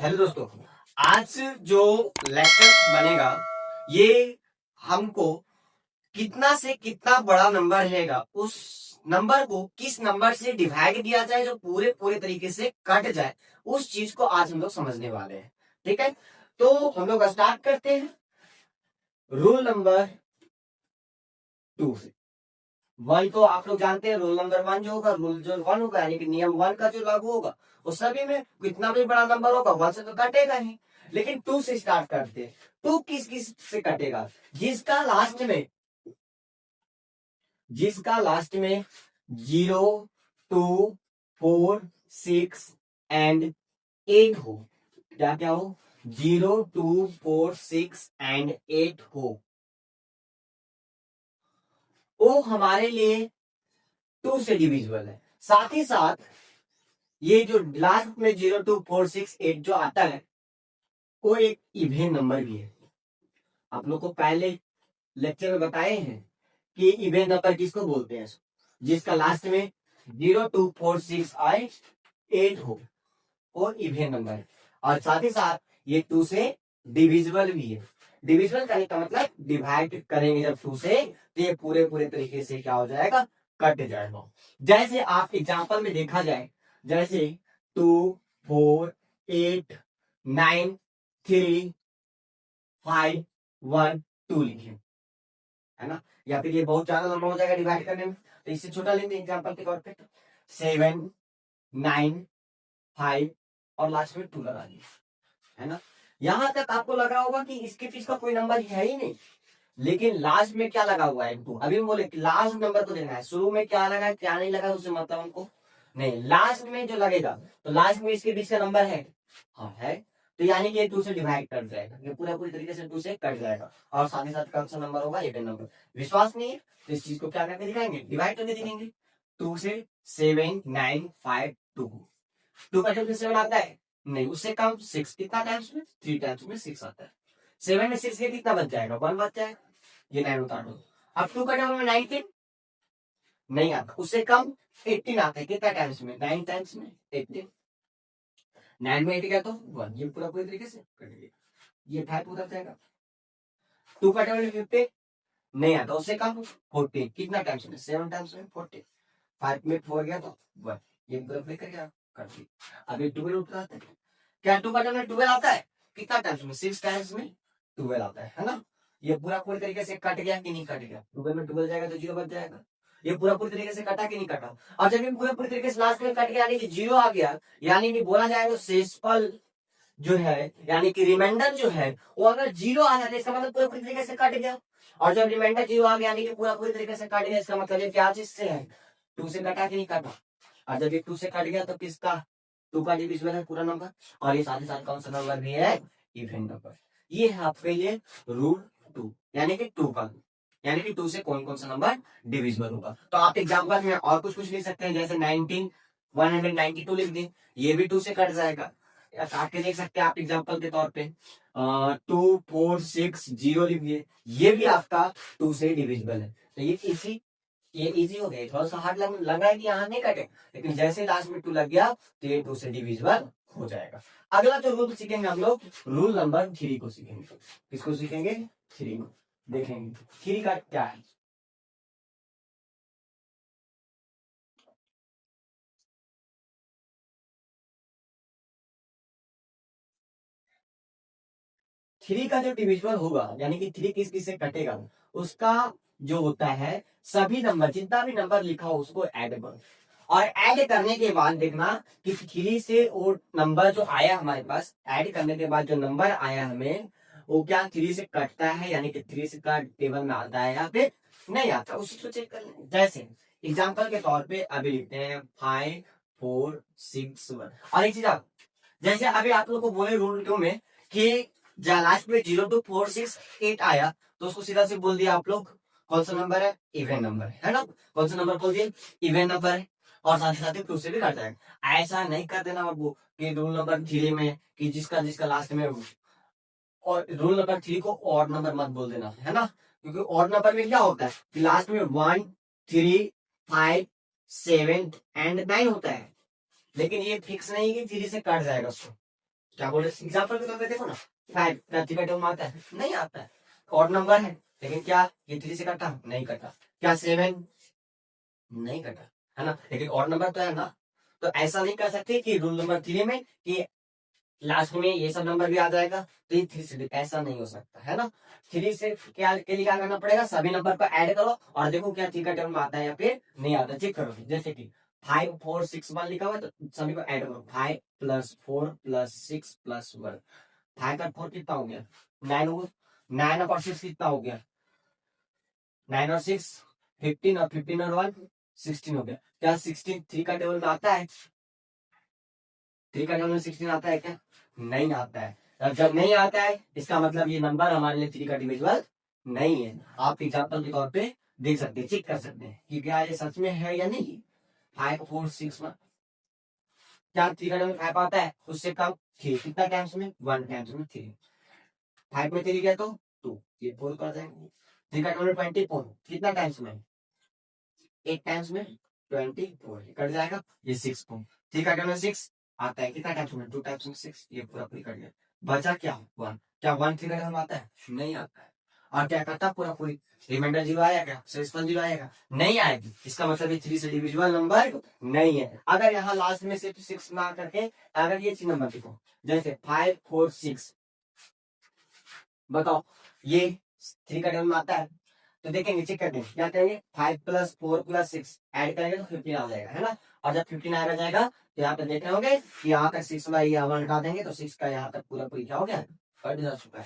Hello दोस्तों, आज जो लेक्चर बनेगा ये हमको कितना से कितना बड़ा नंबर रहेगा उस नंबर को किस नंबर से डिवाइड किया जाए जो पूरे पूरे तरीके से कट जाए, उस चीज को आज हम लोग समझने वाले हैं। ठीक है, तो हम लोग स्टार्ट करते हैं रूल नंबर 2 से। 1 तो आप लोग जानते हैं, रूल नंबर 1 जो होगा, रूल जो 1 होगा यानी कि नियम 1 का जो लागू होगा वो सभी में कितना भी बड़ा नंबर होगा 1 से तो कटेगा ही। लेकिन 2 से स्टार्ट करते हैं। 2 किस किस से कटेगा? जिसका लास्ट में 0, 2, 4, 6 एंड 8 हो। क्या क्या हो? 0, 2, 4, 6 एंड 8 हो, वो हमारे लिए 2 से डिविजिबल है। साथ ही साथ ये जो लास्ट में 0, 2, 4, 6, 8 जो आता है वो एक इवेन नंबर भी है। आप लोग को पहले लेक्चर में बताए हैं कि इवेन नंबर किसको बोलते हैं, जिसका लास्ट में 0, 2, 4, 6 आए 8 हो, वो इवेन नंबर है। और साथ ही साथ ये 2 से डिविजिबल भी है। डिविजिबल करने का मतलब डिवाइड करेंगे जब 2 से तो ये पूरे पूरे तरीके से क्या हो जाएगा, कट जाएगा। जैसे आप एग्जांपल में देखा जाए, जैसे 2, 4, 8, 9, 3, 5, 1, 2 लिखे, है ना। या फिर ये बहुत ज्यादा लंबा हो जाएगा डिवाइड करने में, तो इससे छोटा लेंगे एग्जांपल के तौर पे 7, 9, 5 और लास्ट में 2 लगा दिए, है ना। यहां तक आपको लगा होगा कि इसके पीछे का कोई नंबर है ही नहीं, लेकिन लास्ट में क्या लगा हुआ है 2। अभी हम बोले लास्ट नंबर को देखना है, शुरू में क्या लगा क्या नहीं लगा उससे मतलब हमको नहीं, लास्ट में जो लगेगा तो लास्ट में इसके बीच का नंबर है, हाँ है, तो यानी कि ये 2 से डिवाइड कर जाएगा, ये पूरा पूरी तरीके से 2 से कट जाएगा। और साथ ही साथ कौन सा नंबर होगा, इवन नंबर। विश्वास नहीं है तो इस चीज को क्या करके दिखाएंगे, डिवाइड करके दिखाएंगे। 2 से 7, 9, 5, 2, 2 का जब 7 आता है नहीं, उससे कम 6 कितना टाइम्स में, 3 टाइम्स में 6 आता है। 7 में 6 के कितना बच जाएगा, 1 बच जाएगा, ये 9 उतार दो। अब 2 का जब 19 नहीं आता, उससे कम 18 आता है, कितना टाइम्स में, 9 टाइम्स में 18। 9 में 8 गया तो 1, ये पूरा पूरी तरीके से कट गया, ये 5 उधर जाएगा। 2 का टेबल 50 नहीं आता, उससे कम 40, कितना टाइम्स में, 7 टाइम्स में 40। 5 में 4 गया तो 1, ये पूरा लेकर गया, कर दी। अभी 12 ऊपर आता है, क्या 2 का टेबल 12 आता है, कितना टाइम्स में, 6 टाइम्स में 12 आता है ना। ये पूरा पूरी तरीके से कट गया कि नहीं कट गया, 12 में 12 जाएगा तो 0 बच जाएगा। ये पूरा पूरी तरीके से कटा कि नहीं कटा, और जब ये पूरा पूरी तरीके से लास्ट में कट गया यानी कि 0 आ गया, यानी कि बोला जाएगा शेषफल जो है यानी कि रिमाइंडर जो है वो अगर 0 आ जाता है इसका मतलब पूरा पूरी तरीके से कट गया। और जब रिमाइंडर 0 आ गया यानी कि पूरा पूरी तरीके से कट गया, इसका मतलब ये क्या चीज से है, 2 से कटा कि नहीं कटा। और जब ये 2 से कट गया तो किसका, 2 का डिविजिबल है पूरा नंबर, और ये साथ ही साथ कौन सा नंबर भी है, इवन नंबर। ये है आपके लिए रूल 2 यानी कि 2 का, यानी कि 2 से कौन कौन सा नंबर डिविजिबल होगा। तो आप एग्जाम्पल में और कुछ लिख सकते हैं, जैसे 192 लिख दें, ये भी 2 से कट जाएगा। या काट के देख सकते हैं आप एग्जाम्पल के तौर पे 2, 4, 6, 0 लिखिए, ये भी आपका 2 से डिविजिबल है। तो ये इजी हो गया, थोड़ा सा हार्ड लग रहा है कि यहाँ नहीं कटे, लेकिन जैसे लास्ट में 2 लग गया तो ये 2 से डिविजिबल हो जाएगा। अगला जो रूल सीखेंगे हम लोग, रूल नंबर 3 को सीखेंगे। किसको सीखेंगे, 3 को देखेंगे 3 का क्या है। थ्री का जो डिविजिबल होगा यानी कि 3 किस किस से कटेगा, उसका जो होता है सभी नंबर, जितना भी नंबर लिखा हो उसको ऐड करो, और ऐड करने के बाद देखना कि 3 से वो नंबर जो आया हमारे पास, ऐड करने के बाद जो नंबर आया हमें वो क्या 3 से कटता है, यानी कि 3 से का टेबल में आता है या फिर नहीं आता, उसी को चेक कर लें। जैसे एग्जाम्पल के तौर पे अभी लिखते हैं 5, 4, 6, 1। और एक चीज आप, जैसे अभी आप लोग को बोले रूल 2 में कि लास्ट में 0, 2, 4, 6, 8 आया तो उसको सीधा से बोल दिया आप लोग कौन सा नंबर है, इवन नंबर है ना। कौन सा नंबर बोल दिए, इवन नंबर है, और साथ ही साथ ही 2 से भी कट जाएगा। ऐसा नहीं कर देना आपको कि रूल नंबर 3 में कि जिसका जिसका लास्ट में, और रूल नंबर 3 को और नंबर मत बोल देना, है ना। क्योंकि और नंबर में क्या होता है कि लास्ट में 1, 3, 5, 7 एंड 9 होता है, लेकिन ये फिक्स नहीं कि 3 से कट जाएगा उसको। क्या बोल रहे एग्जाम्पल के तौर पे देखो ना, 5 क्या 3 का टेबल में आता है? नहीं आता है। ऑड नंबर है, लेकिन क्या ये 3 से कटा? नहीं कटा। क्या 7 नहीं कटा, है ना, लेकिन ऑड नंबर तो है ना। तो ऐसा नहीं कर सकते कि रूल नंबर 3 में कि लास्ट में ये सब नंबर भी आ जाएगा, तो ये 3 से, ऐसा नहीं हो सकता, है ना। 3 से क्या के लिए क्या करना पड़ेगा, सभी नंबर को ऐड करो और देखो क्या 3 का टेबल में आता है या फिर नहीं आता, चेक करो। जैसे कि 5 4 6 1 लिखा हुआ है, तो सभी को ऐड करो। 5 + 4 + 6 + 1, 5 का 4 कितना हो गया? 9 हो। 9 और 6 कितना हो गया? 9 और 6 15, और 15 और 1 16 हो गया। क्या 16 3 का टेबल में आता है? 3 का टेबल में 16 आता है क्या? नहीं आता है। अब जब नहीं आता है, इसका मतलब ये नंबर हमारे लिए 3 का डिविजिबल नहीं है। आप एग्जाम्पल के तौर पे देख सकते हैं, चेक कर सकते हैं कि क्या ये सच में है या नहीं। 5 4 6 1, क्या 3 का टेबल 5 आता है? उससे कम 3, कितना टाइम्स में? 1 टाइम्स में 3। 5 में 3 गया तो 2, ये 4 कर देंगे। 3 का टेबल 24, कितना टाइम्स में? 8 टाइम्स में 24, कट जाएगा। ये 6 को 3 का टेबल 6 आता है, कितना टाइम्स में? 2 टाइम्स में 6, ये पूरा पूरी कट गया। बचा क्या? 1। क्या 1 3 का टेबल आता है? नहीं आता है। और क्या करता पूरा पूरी? रिमाइंडर 0 आया क्या? शेष 0 आएगा? नहीं आएगी। इसका मतलब ये 3 से डिविजिबल नंबर नहीं है। अगर यहाँ लास्ट में सिर्फ 6 ना करके अगर ये चीज नंबर लिखो, जैसे 5 4 6, बताओ ये 3 का टेबल में आता है? तो देखेंगे, चेक करते हैं, क्या करेंगे? 5 + 4 + 6 ऐड करेंगे तो 15 आ जाएगा, है ना। और जब 15 आ जाएगा तो यहाँ पे देख रहे होंगे कि यहाँ तक 6 में ये 1 हटा देंगे तो 6 का यहाँ तक पूरा पूरी क्या हो गया? कट जा चुका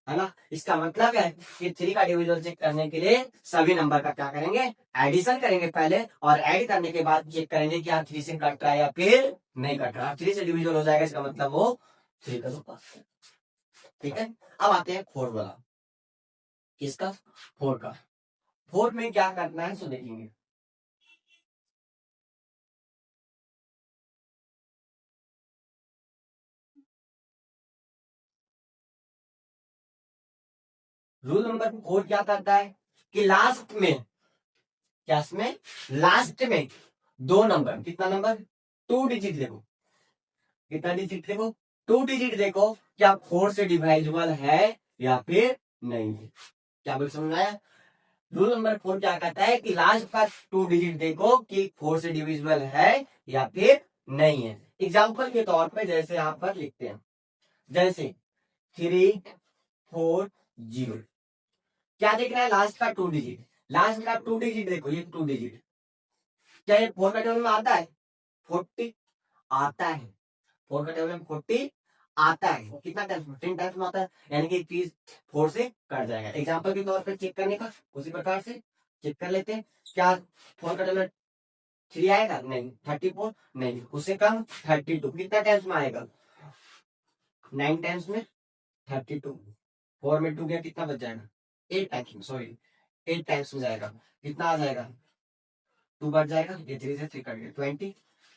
है ना। इसका मतलब है कि 3 का डिविजन चेक करने के लिए सभी नंबर का क्या करेंगे? एडिशन करेंगे पहले, और ऐड करने के बाद चेक करेंगे कि 3 से कट रहा है या फिर नहीं कट रहा। 3 से डिविजन हो जाएगा, इसका मतलब वो 3 का रूप। ठीक है, अब आते हैं 4 वाला। किसका? 4 का। 4 में क्या करना है सो देखेंगे। रूल नंबर 4 क्या करता है कि लास्ट में, क्या इसमें लास्ट में 2 नंबर, कितना नंबर? 2 डिजिट देखो, कितना डिजिट देखो? 2 डिजिट देखो, क्या 4 से डिवाइजेबल है या फिर नहीं है। क्या बोल समझ आया? रूल नंबर 4 क्या कहता है कि लास्ट का 2 डिजिट देखो कि 4 से डिविजिबल है या फिर नहीं है। एग्जाम्पल के तौर पे जैसे यहाँ पर लिखते हैं, जैसे 3 4 0, क्या देख रहा है? लास्ट का 2 डिजिट, लास्ट का 2 डिजिट देखो, ये 2 डिजिट, क्या ये 4 का टेबल में आता है? 40 आता है। 4 का टेबल में 40 आता है, कितना टाइम्स में? 10 टाइम्स में आता है, यानी कि 30 4 से कट जाएगा। एग्जाम्पल के तौर पर चेक करने का उसी प्रकार से चेक कर लेते हैं। क्या 4 का टेबल 3 आएगा? नहीं। 34 नहीं, उससे कम 32, कितना टाइम्स में आएगा? 9 टाइम्स में 32, 4 में 2 गया, कितना बच जाएगा? 8 टाइम्स में, सॉरी 8 टाइम्स में जाएगा, कितना आ जाएगा? 2 बच जाएगा, ये 3 से 3 कट गया 20।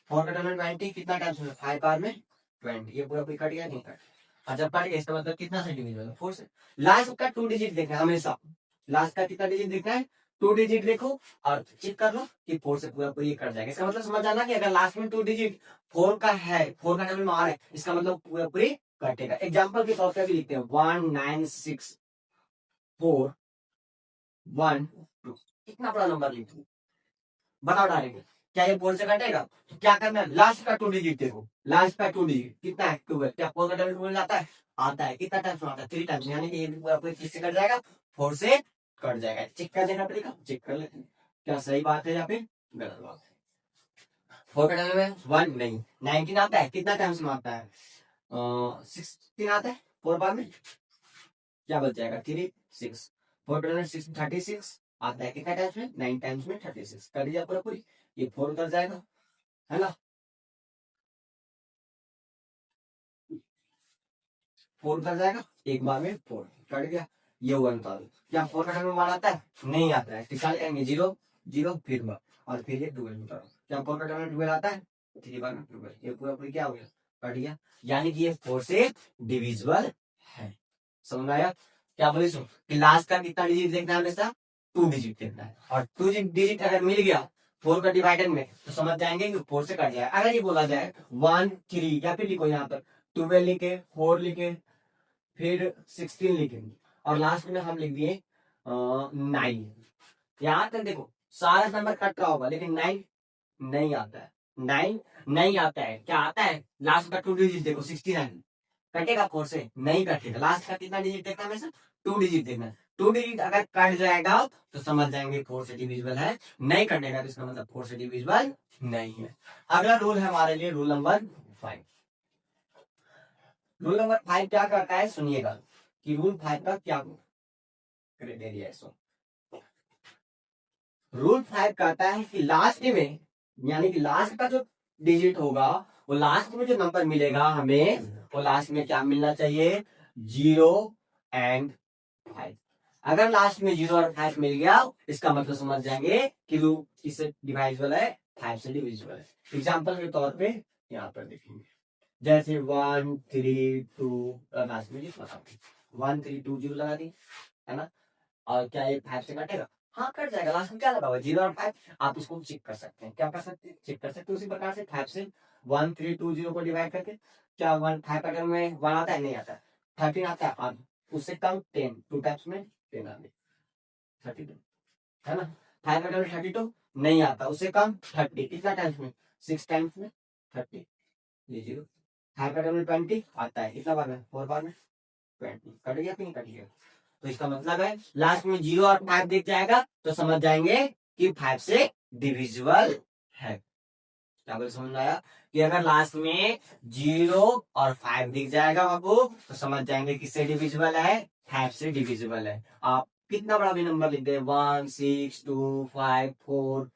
4 का टेबल 20 कितना टाइम्स में? 5 बार में 20, ये पूरा पूरी कट गया, नहीं कट। और जब कट गया इसका मतलब कितना से डिविजिबल है? 4 से। लास्ट का 2 डिजिट देखना है हमेशा, लास्ट का कितना डिजिट देखना है? 2 डिजिट देखो और चेक कर लो कि 4 से पूरा पूरी कट जाएगा। इसका मतलब समझ आना कि अगर लास्ट में 2 डिजिट 4 का है, 4 का टेबल में आ रहा है, इसका मतलब पूरा पूरी कटेगा। एग्जाम्पल के तौर पर भी लिखते हैं 1 9 6 4 1 2, इतना बड़ा नंबर लिखो, बताओ डालेंगे क्या ये 4 से कटेगा? तो क्या करना है? लास्ट का 2 डिजिट देखो, लास्ट का 2 डिजिट कितना है? 12। क्या 4 का टेबल 12 आता है? आता है, कितना टाइम्स में आता है? 3 टाइम्स, यानी कि ये भी पूरा पूरी किससे कट जाएगा? 4 से कट जाएगा। चेक कर देना तरीका, चेक कर लेते हैं क्या सही बात है या फिर गलत बात है। 4 का टेबल में 1 नहीं, 19 आता है, कितना टाइम्स में आता है? 16 आता है 4 बार में, क्या बच जाएगा? 3 6, 4 टेबल में 36 आता है, कितना टाइम्स में? 9 टाइम्स में 36, कर दिया पूरा पूरी, ये 4 उतर जाएगा, है ना। 4 उतर जाएगा, एक बार में 4 कट गया, ये 1 उतारो। क्या 4 का टेबल में 1 आता है? नहीं आता है, निकाल जाएंगे 0 0 फिर 1 और फिर ये 12 उतारो। क्या 4 का टेबल में 12 आता है? 3 बार में 12, ये पूरा पूरी क्या हो गया? कट गया, यानी कि ये 4 से डिविजिबल है। समझ में आया? क्या बोले सो कि लास्ट का कितना डिजिट देखना है हमेशा? 2 डिजिट देखना है, और 2 डिजिट अगर मिल गया 4 का डिवाइडर में तो समझ जाएंगे कि 4 से कट जाए। अगर ये बोला जाए 1 3 या फिर लिखो यहाँ पर 12 लिखे, 4 लिखे, फिर 16 लिखे और लास्ट में हम लिख दिए 9। यहाँ तक देखो सारा नंबर कट रहा होगा लेकिन 9 नहीं आता है। 9 नहीं आता है। क्या आता है? लास्ट का 2 डिजिट देखो 69 कटेगा 4 से? नहीं कटेगा। लास्ट का कितना डिजिट देखना है वैसे? 2 डिजिट देखना। 2 डिजिट अगर कट जाएगा तो समझ जाएंगे 4 से डिविजिबल है। नहीं कटेगा तो इसका मतलब 4 से डिविजिबल नहीं है। अगला रूल है हमारे लिए रूल नंबर 5। रूल नंबर 5 क्या करता है सुनिएगा कि रूल 5 का क्या क्राइटेरिया है। रूल 5 कहता है कि लास्ट में यानी कि लास्ट का जो डिजिट होगा वो लास्ट में जो नंबर मिलेगा हमें वो लास्ट में क्या मिलना चाहिए? 0 एंड 5। अगर लास्ट में 0 और 5 मिल गया इसका मतलब समझ जाएंगे कि रूल किससे डिवाइजिबल है? 5 से डिविजिबल है। एग्जाम्पल के तौर पे यहाँ पर देखेंगे जैसे 1 3 2 लास्ट में 1 3 2 0 लगा दी है ना। और क्या ये 5 से कटेगा? हाँ कट जाएगा। लास्ट में क्या लगा हुआ? 0 और 5। आप इसको चेक कर सकते हैं। क्या कर सकते हैं? चेक कर सकते हैं उसी प्रकार से 5 से 1 3 2 0 को डिवाइड करके। क्या 1 5 पैटर्न में 1 आता है? नहीं आता। 13 आता है? और उससे कम 10 2 टाइम्स में 10 आ गई 32 है ना। 5 पैटर्न में 32 नहीं आता। उससे कम 30 कितना टाइम्स में? 6 टाइम्स में 30 ये 0। 5 पैटर्न में 20 आता है कितना बार में? 4 बार में 20 कट गया कि नहीं कट गया? तो इसका मतलब है लास्ट में 0 और 5 दिख जाएगा तो समझ जाएंगे कि 5 से डिविजिबल है। क्या बोले समझ में आया? कि अगर लास्ट में 0 और 5 दिख जाएगा आपको तो समझ जाएंगे किससे डिविजिबल है? 5 से डिविजिबल है। आप कितना बड़ा भी नंबर लिख दे 1 6 2 5 4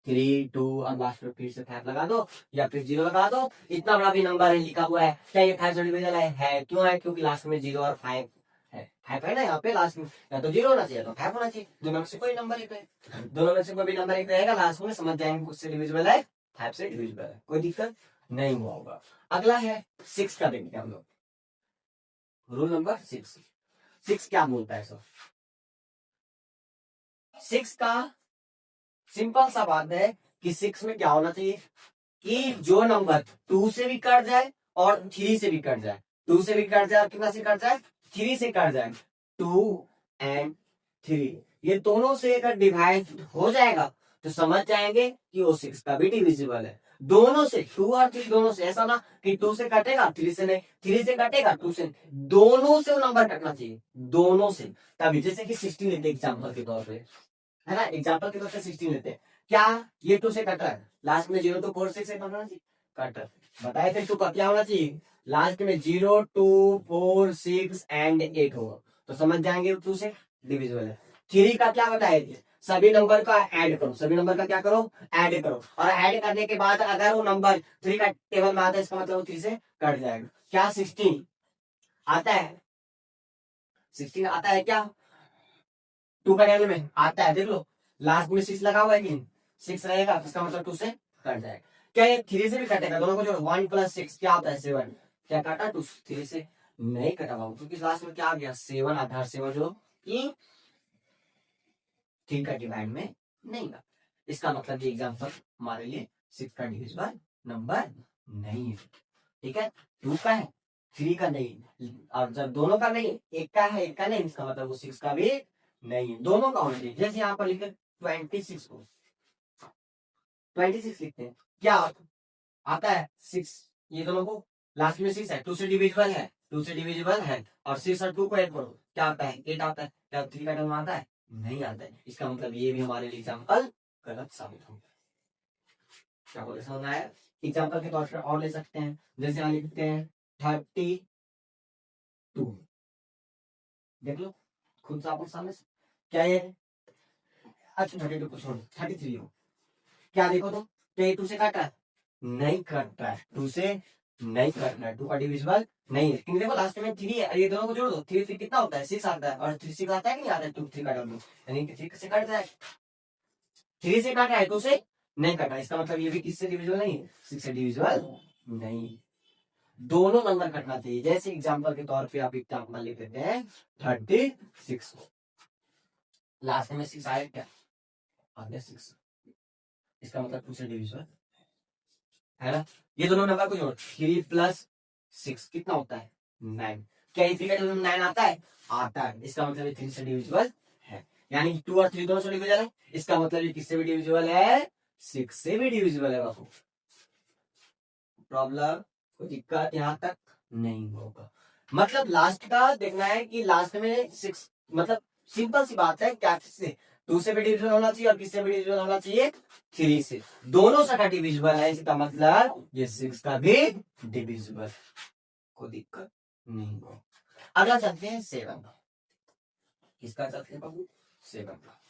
3 2 और लास्ट में फिर से 5 लगा दो या फिर 0 लगा दो। इतना बड़ा भी नंबर है लिखा हुआ है क्या ये 5 से डिविजिबल है? क्यों है? क्योंकि लास्ट में 0 और 5 है। 5 है ना यहाँ पे लास्ट में। या तो 0 होना चाहिए तो 5 होना चाहिए। दोनों में से कोई नंबर एक है। दोनों में से कोई भी नंबर एक रहेगा लास्ट में समझ जाएंगे किससे डिविजिबल है? 5 से डिविजिबल है। कोई दिक्कत नहीं हुआ होगा। अगला है 6 का देखते हैं हम लोग। Rule number 6। 6 क्या बोलता है सर? 6 का सिंपल सा बात है कि 6 में क्या होना चाहिए कि जो नंबर 2 से भी कट जाए और 3 से भी कट जाए। 2 से भी कट जाए और कितना से कट जाए? 3 से कट जाए। 2 एंड 3 ये दोनों से अगर डिवाइड हो जाएगा तो समझ जाएंगे कि वो 6 का भी डिविजिबल है। दोनों से 2 और 3 दोनों से। ऐसा ना कि 2 से कटेगा 3 से नहीं, 3 से कटेगा 2 से। दोनों से वो नंबर कटना चाहिए। दोनों से। तभी जैसे कि 16 लेते एग्जाम्पल के तौर पे है ना। एग्जाम्पल के तौर पे 16 लेते हैं। क्या ये 2 से कट रहा है? लास्ट में 0 2 4 6 से कटना चाहिए। कट बताए थे 2 का क्या होना चाहिए? लास्ट में 0 2 4 6 एंड 8 होगा तो समझ जाएंगे 2 से डिविजिबल है। 3 का क्या बताए थे? सभी नंबर का ऐड करो। सभी नंबर का क्या करो? ऐड करो। और ऐड करने के बाद अगर वो नंबर 3 का टेबल में आता है इसका मतलब वो 3 से कट जाएगा। क्या 16 आता है? 16 आता है क्या? 2 का टेबल में आता है। देख लो लास्ट में 6 लगा हुआ है कि 6 रहेगा इसका मतलब 2 से कट जाएगा। क्या ये 3 से भी कटेगा? दोनों को जो 1 + 6 क्या होता है? 7। क्या काटा? 2 3 से नहीं कटा बाबू क्योंकि लास्ट में क्या आ गया? 7 आता है। 7 जो कि 3 का डिवाइड में नहीं था। इसका मतलब ये एग्जाम्पल हमारे लिए 6 का डिविजिबल नंबर नहीं है। ठीक है। 2 का है 3 का नहीं। और जब दोनों का नहीं एक का है एक का नहीं इसका मतलब वो 6 का भी नहीं है। दोनों का होना चाहिए। जैसे यहाँ पर लिखे 26 को 26 लिखते हैं। क्या आता है? 6। ये दोनों को लास्ट में 6 है 2 से डिविजिबल है। 2 से डिविजिबल है और 6 और 2 को ऐड करो क्या आता है? 8 आता है। क्या 3 का टर्म आता है? नहीं आता है। इसका मतलब ये भी हमारे लिए एग्जाम्पल गलत साबित होगा। क्या बोले समझ आया? एग्जाम्पल के तौर पर और ले सकते हैं जैसे यहाँ लिखते हैं 32 देख लो खुद से आपको सामने से। क्या ये अच्छा 32 को छोड़ 33 हो। क्या देखो तो क्या ये 2 से काटा है? नहीं कटता है। 2 से नहीं कटना है। 2 का डिविजिबल नहीं है। क्योंकि देखो लास्ट में 3 है ये दोनों को जोड़ दो 3 3 कितना होता है? 6 आता है। और 3 6 आता है कि नहीं आता है? 2 3 काटा दो यानी कि 3 से कट जाए। 3 से काटा है 2 से नहीं काटा इसका मतलब ये भी किससे डिविजिबल नहीं है? 6 से डिविजिबल नहीं। दोनों नंबर कटना चाहिए। जैसे एग्जाम्पल के तौर पे आप एग्जाम्पल लिख देते हैं 36 लास्ट में 6 आया क्या? आगे 6 इसका मतलब 2 से डिविजिबल है ना। ये दोनों नंबर को जोड़ 3 + 6 कितना होता है 9। क्या ये 3 का डिवीजन 9 आता है? आता है। इसका मतलब ये 3 से डिविजिबल है, यानी 2 और 3 दोनों से डिविजिबल है। इसका मतलब ये किससे भी डिविजिबल है? 6 से भी डिविजिबल है बाबू। प्रॉब्लम कोई दिक्कत यहाँ तक नहीं होगा। मतलब लास्ट का देखना है कि लास्ट में 6, मतलब सिंपल सी बात है, क्या किससे 2 से भी डिविजिबल होना चाहिए और किससे भी डिविजिबल होना चाहिए 3 से। दोनों से का डिविजिबल है, इसका मतलब ये 6 का भी डिविजिबल, कोई दिक्कत नहीं होगा। अगला चलते हैं 7 का। किसका चलते हैं बाबू? 7 का।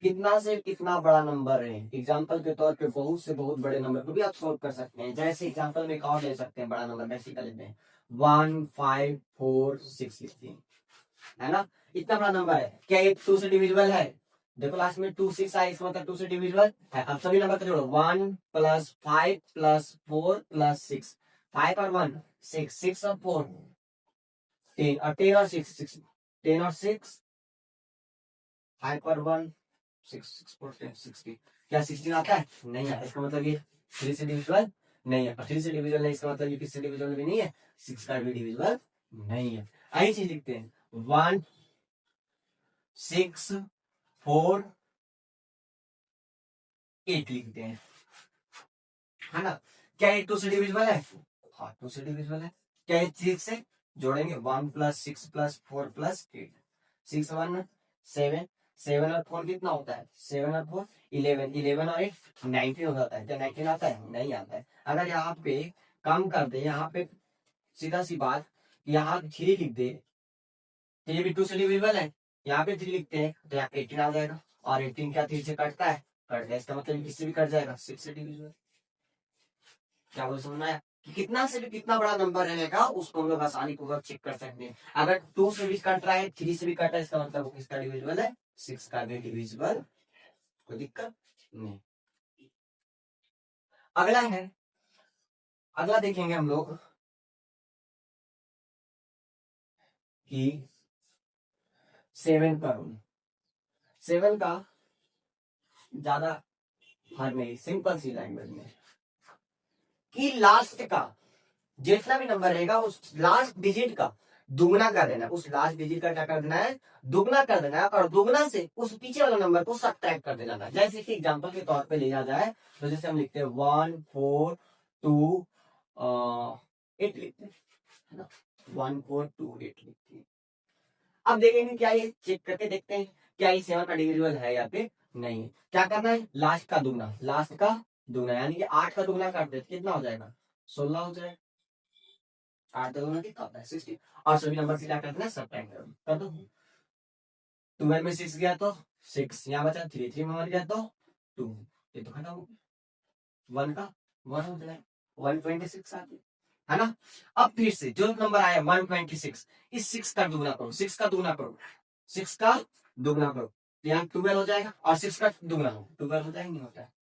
कितना से कितना बड़ा नंबर है, एग्जाम्पल के तौर पे बहुत से बहुत बड़े नंबर को भी आप सोल्व कर सकते हैं। जैसे एग्जाम्पल में एक और ले सकते हैं बड़ा नंबर, वैसे कर लेते हैं 1 5 4 6 16, है ना। इतना बड़ा नंबर है, क्या ये 2 से डिविजिबल है? देखो लास्ट में 2 6 आए, इसका मतलब 2 से डिविजिबल है। अब सभी नंबर को जोड़ो, 1 + 5 + 4 + 6, 5 और 1 6, 6 और 4 10, और 10 और 6 6, 10 और 6 5 और 1 6, 6 4 10 16। क्या 16 आता है? नहीं आता। इसका मतलब ये 3 से डिविजिबल नहीं है, और 3 से डिविजिबल नहीं, इसका मतलब ये किससे डिविजिबल भी नहीं है? 6 का भी डिविजिबल नहीं है। आई चीज लिखते हैं 1 6 4 8 लिखते हैं, है ना। क्या ये 2 से डिविजिबल है? हाँ 2 से डिविजिबल है। क्या ये 6 से जोड़ेंगे 1 + 6 + 4 + 8, 6 1 7, 7 और 4 कितना होता है? 7 और 4 11, 11 और 8 19 हो जाता है। क्या 19 आता है? नहीं आता है। अगर यहाँ पे कम कर दे, यहाँ पे सीधा सी बात, यहाँ 3 लिख दे, तो ये भी 2 से डिविजिबल है, यहाँ पे 3 लिखते हैं तो यहाँ 18 आ जाएगा, और 18 क्या 3 से कटता है? कट गया। इसका मतलब किससे भी कट जाएगा? 6 से डिविजिबल। क्या बोल समझ में आया कि कितना से भी कितना बड़ा नंबर रहेगा उसको हम लोग आसानी पूर्वक चेक कर सकते हैं। अगर 2 से भी कट रहा है, 3 से भी कट रहा है, इसका मतलब वो किसका डिविजिबल है? 6 का भी डिविजिबल, कोई दिक्कत नहीं। अगला है, अगला देखेंगे हम लोग कि 7 का रूल। 7 का ज्यादा हार्ड नहीं, सिंपल सी लैंग्वेज में, कि लास्ट का जितना भी नंबर रहेगा उस लास्ट डिजिट का दुगना कर देना है। उस लास्ट डिजिट का क्या कर देना है? दुगना कर देना है, और दुगना से उस पीछे वाला नंबर को सब्ट्रैक्ट कर देना है। जैसे कि एग्जांपल के तौर पे लिया जाए तो जैसे हम लिखते हैं 1 4 2 8 लिखते हैं, है ना। 1 4 2 8 लिखते हैं। अब देखेंगे क्या ये चेक करके देखते हैं क्या ये 7 का डिविजिबल है या फिर नहीं है। क्या करना है? लास्ट का दुगना, लास्ट का दुगना, यानी कि 8 का दुगना कर देते कितना हो जाएगा? 16 हो जाएगा। 8 का दुगना कितना होता है? 16। और सभी नंबर से क्या करना है? सब्ट्रैक्ट कर दो। 12 में 6 गया तो 6, यहाँ बचा 3, 3 में 1 गया तो 2, ये तो खत्म हो गया। 1 का 1 हो जाएगा, 126 आ गया, है ना। अब फिर से जो नंबर आया 126, इस 6 का दुगना करो, 6 का दुगना करो, 6 का दुगना करो, तो यहाँ 12 हो जाएगा, और 6 का दुगना हो 12 हो जाएगा, नहीं होता है।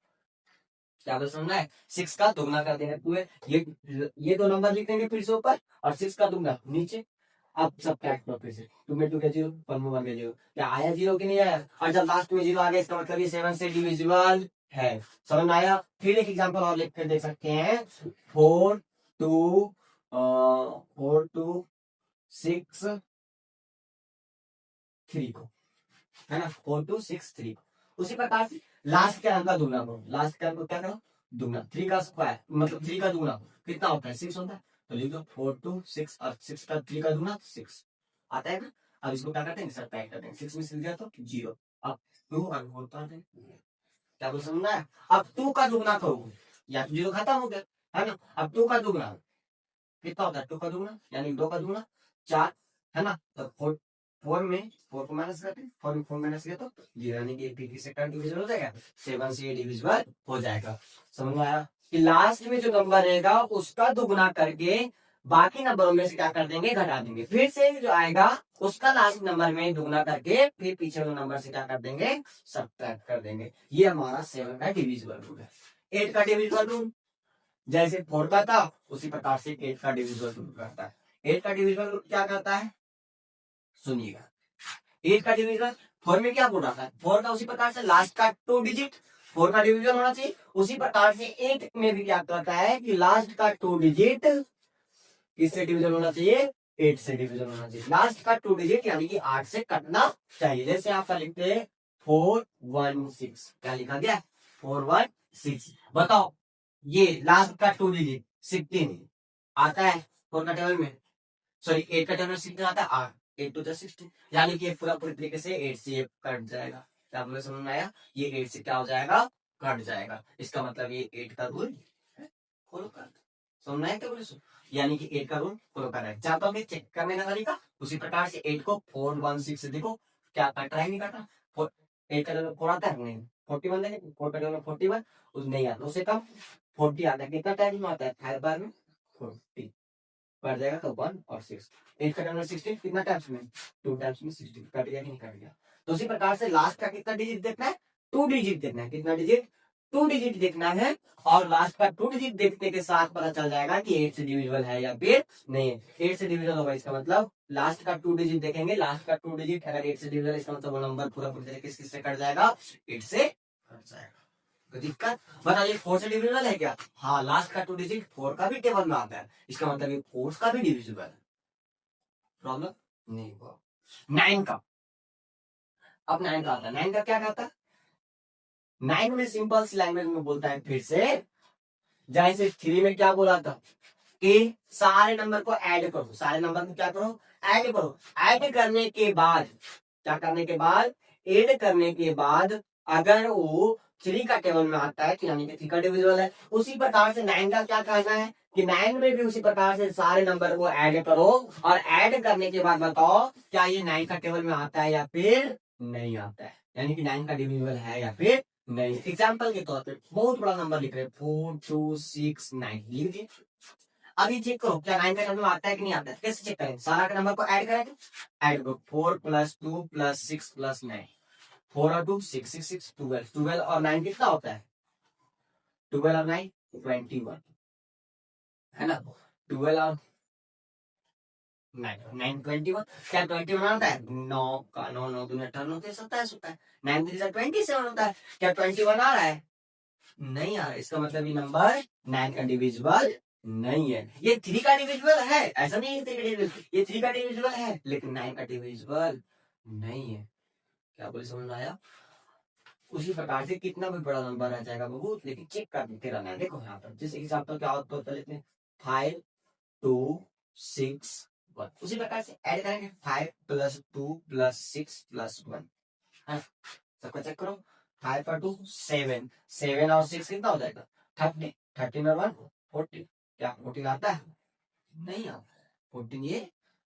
क्या तो सुनना है? 6 का दुगना कर देंगे पूरे, ये दो नंबर लिख देंगे फिर से ऊपर, और 6 का दुगना नीचे। अब सब ट्रैक पर फिर से 2 में 2 का 0, 1 में 1 का 0, क्या आया 0 कि नहीं आया? और जब लास्ट में 0 आ गया इसका मतलब ये 7 से डिविजिबल है। समझ में आया? फिर एक एग्जांपल और लिख कर देख सकते हैं 4 2 4 2 6 3 को, है ना। 4 2 6 3 को उसी प्रकार से लास्ट के अंक का दुगना करो, लास्ट के अंक को क्या करो? दुगना। 3 का स्क्वायर मतलब 3 का दुगना कितना होता है? 6 होता है। तो लिख दो 4 2 6, और 6 का 3 का दुगना 6 आता है ना। अब इसको क्या करते हैं? सब्ट्रैक्ट करते हैं। 6 में से गया तो 0, अब 2 और 4 तो आते हैं। क्या बोल समझना है? अब 2 का दुगना करो, या तो 0 खत्म हो गया, है ना। अब 2 का दुगना कितना होता है? 2 का दुगना यानी 2 का दुगना 4, है ना। तो 4 में 4 को माइनस करते हैं, 4 में 4 माइनस किया तो 0, यानी कि 3 से डिविजिबल हो जाएगा, 7 से डिविजिबल हो जाएगा। समझ में आया कि लास्ट में जो नंबर रहेगा उसका दुगना करके बाकी नंबरों में से क्या कर देंगे? घटा देंगे। फिर से जो आएगा उसका लास्ट नंबर में दुगना करके फिर पीछे वाले नंबर से क्या कर देंगे? सब्ट्रैक्ट कर देंगे। ये हमारा 7 का डिविजिबल रूल है। 8 का डिविजिबल रूल जैसे 4 का था उसी प्रकार से 8 का डिविजिबल रूल करता है। 8 का डिविजिबल रूल क्या करता है? सुनिएगा। 8 का डिविजन 4 में क्या बोल रहा था? 4 का उसी प्रकार से लास्ट का 2 डिजिट 4 का डिवीजन होना चाहिए, उसी प्रकार से 8 में भी क्या करता है कि लास्ट का 2 डिजिट किससे डिविजन होना चाहिए? 8 से डिविजन होना चाहिए। लास्ट का 2 डिजिट यानी कि 8 से कटना चाहिए। जैसे आपका लिखते हैं 416, क्या लिखा गया? 416। बताओ ये लास्ट का 2 डिजिट 16 आता है 4 का टेबल में, सॉरी 8 का टेबल में 16 आता है, 8 8 टू 16, यानी कि ये पूरा पूरी तरीके से 8 से ये कट जाएगा। क्या बोले समझ में आया? ये 8 से क्या हो जाएगा? कट जाएगा। इसका मतलब ये 8 का रूल फॉलो कर, समझ में आया क्या बोले? यानी कि 8 का रूल फॉलो कर रहा है। चाहता हूँ चेक करने का तरीका उसी प्रकार से 8 को 416 से देखो क्या कट रहा है, नहीं कटा। 8 का टेबल 4 आता है नहीं, 41 देंगे, 4 का टेबल 41 उस नहीं आता, उससे कम 40 आता है। कितना टाइम में आता है? 5 बार में 40 बढ़ जाएगा तो 1 और 6। 8 का टेबल 16 कितना टाइम्स में? 2 टाइम्स में 16। कट गया कि नहीं कट गया? तो उसी प्रकार से लास्ट का कितना डिजिट देखना है? 2 डिजिट देखना है। कितना डिजिट? 2 डिजिट देखना है। और लास्ट का 2 डिजिट देखने के साथ पता चल जाएगा कि 8 से डिविजिबल है या फिर नहीं है। 8 से डिविजिबल होगा इसका मतलब लास्ट का 2 डिजिट देखेंगे, लास्ट का 2 डिजिट अगर 8 से डिविजिबल इसका मतलब वो नंबर पूरा पूरी तरीके से किससे कट जाएगा? 8 से कट जाएगा। तो दिक्कत बताइए 4 से डिविजिबल है क्या? हाँ, लास्ट का 2 डिजिट 4 का भी टेबल में आता है, इसका मतलब ये 4 का भी डिविजिबल है। प्रॉब्लम नहीं हुआ। 9 का, अब 9 का आता है। 9 का क्या कहता है? 9 में सिंपल सी लैंग्वेज में बोलता है फिर से, जैसे 3 में क्या बोला था कि सारे नंबर को ऐड करो, सारे नंबर को क्या करो? ऐड करो। ऐड करने के बाद क्या करने के बाद? ऐड करने के बाद अगर वो 3 का टेबल में आता है तो यानी कि 3 का डिविजिबल है। उसी प्रकार से 9 का क्या कहना है कि 9 में भी उसी प्रकार से सारे नंबर को ऐड करो और ऐड करने के बाद बताओ क्या ये 9 का टेबल में आता है या फिर नहीं आता है, यानी कि 9 का डिविजिबल है या फिर नहीं। एग्जाम्पल के तौर पे बहुत बड़ा नंबर लिख रहे हैं 4 2 6 9 लिख दिए। अभी चेक करो क्या 9 का नंबर आता है कि नहीं आता है। कैसे चेक करें? सारा का नंबर को ऐड करें, ऐड करो 4 + 2 + 6 + 9, 4 और 2 6 6 6 12, 12 और 9 कितना होता है? 12 और 9 21 है ना? 12 और 9 9 21, क्या 21 आता है? 9 का 9 9 दूनी 18 होते 27 होता है। 9 3 27 होता है। क्या 21 आ रहा है? नहीं आ रहा। इसका मतलब ये नंबर 9 का डिविजिबल नहीं है। ये 3 का डिविजिबल है, ऐसा नहीं है 3 का डिविजिबल, ये 3 का डिविजिबल है लेकिन 9 का डिविजिबल नहीं है। क्या बोले समझ में आया? उसी प्रकार से कितना भी बड़ा नंबर रह जाएगा बहुत, लेकिन चेक करते रहना है। देखो यहाँ पर जिस हिसाब से क्या होता है लेते हैं 5 2 6 1, उसी प्रकार से ऐड करेंगे 5 + 2 + 6 + 1 है। सबका चेक करो 5 और 2 7, 7 और 6 कितना हो जाएगा? 30, 13 और 1 14। क्या 14 आता है? नहीं आता। 14 ये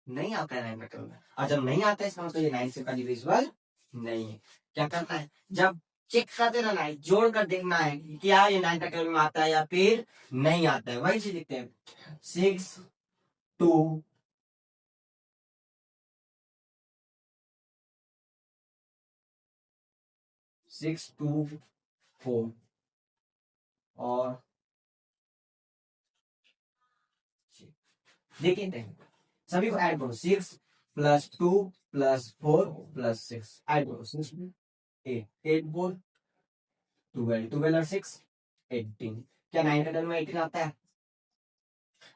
नहीं आता है 9 का टेबल में। और जब नहीं आता है इसका मतलब ये 9 से का डिविजिबल नहीं है। क्या करता है? जब चेक करते रहना है, जोड़ कर देखना है कि क्या ये 9 का टेबल में आता है या फिर नहीं आता है। वही चीज लिखते हैं 6 2 6 2 4 और देखिए सभी को ऐड करो 6 + 2 + 4 + 6 ऐड करो 6 8 8 4 12 12 और 6 18। क्या 9 का टेबल में 18 आता है?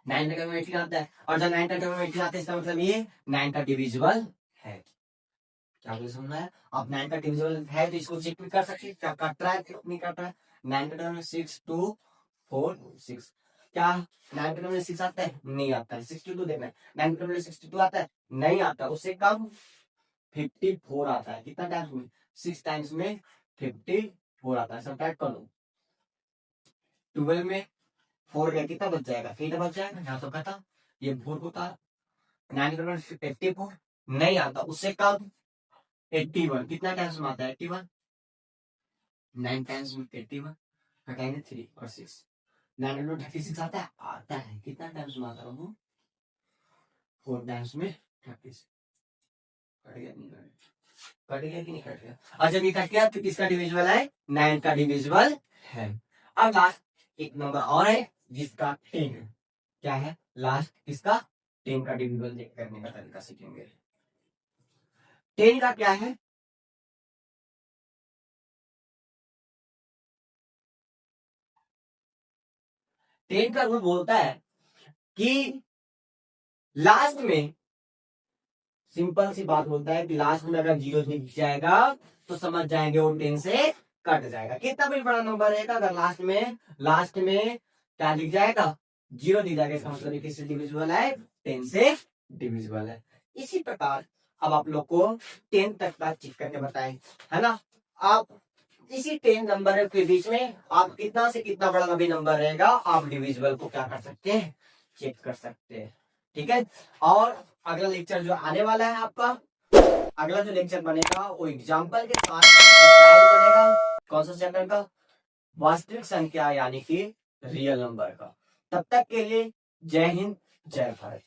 9 का टेबल में 18 आता है। और जब 9 का टेबल में 18 आता है इसका मतलब ये 9 का डिविजिबल है। क्या बोले समझ में आया? अब 9 का डिविजिबल है तो इसको चेक भी कर सकते हैं क्या कट रहा है नहीं कट रहा है। 9 का टेबल में 6 2 4 6, क्या 9 के टेबल में 6 आता है? नहीं आता है। 62 देखना है, 9 के टेबल में 62 आता है? नहीं आता। उससे कम 54 आता है। कितना टाइम्स में? 6 टाइम्स में 54 आता है। सब टाइप कर लो। 12 में 4 गया कितना बच जाएगा? 8 बच जाएगा। यहाँ तो कहता ये 4 को था 9 के टेबल में 54 नहीं आता। उससे कम 81 कितना टाइम्स में आता है? 81 9 टाइम्स में 81 घटाएंगे 3 और 6 9 में 36 आता है? आता है। कितना टाइम्स में आता है? 4 टाइम्स में 36। कट गया नहीं कट गया? कट गया कि नहीं कट गया? और जब ये कट गया तो किसका डिविजिबल है? 9 का डिविजिबल है। अब लास्ट एक नंबर और है जिसका 10 है। क्या है लास्ट? किसका? 10 का डिविजिबल चेक करने का तरीका सीखेंगे। 10 का क्या है? 10 का रूल बोलता है कि लास्ट में सिंपल सी बात होता है कि लास्ट में अगर जीरो दिख जाएगा तो समझ जाएंगे वो 10 से कट जाएगा। कितना भी बड़ा नंबर रहेगा अगर लास्ट में क्या दिख जाएगा, जीरो दिख जाएगा, इसका मतलब किससे डिविजिबल है, 10 से डिविजिबल है। इसी प्रकार अब आप लोग को 10 तक का चेक करके बताएं, है ना। आप इसी 10 नंबर के बीच में आप कितना से कितना बड़ा भी नंबर रहेगा आप डिविजिबल को क्या कर सकते हैं, चेक कर सकते हैं। ठीक है। और अगला लेक्चर जो आने वाला है आपका, अगला जो लेक्चर बनेगा वो एग्जाम्पल के साथ बनेगा। कौन सा चैप्टर का, वास्तविक संख्या यानी कि रियल नंबर का। तब तक के लिए जय हिंद जय भारत।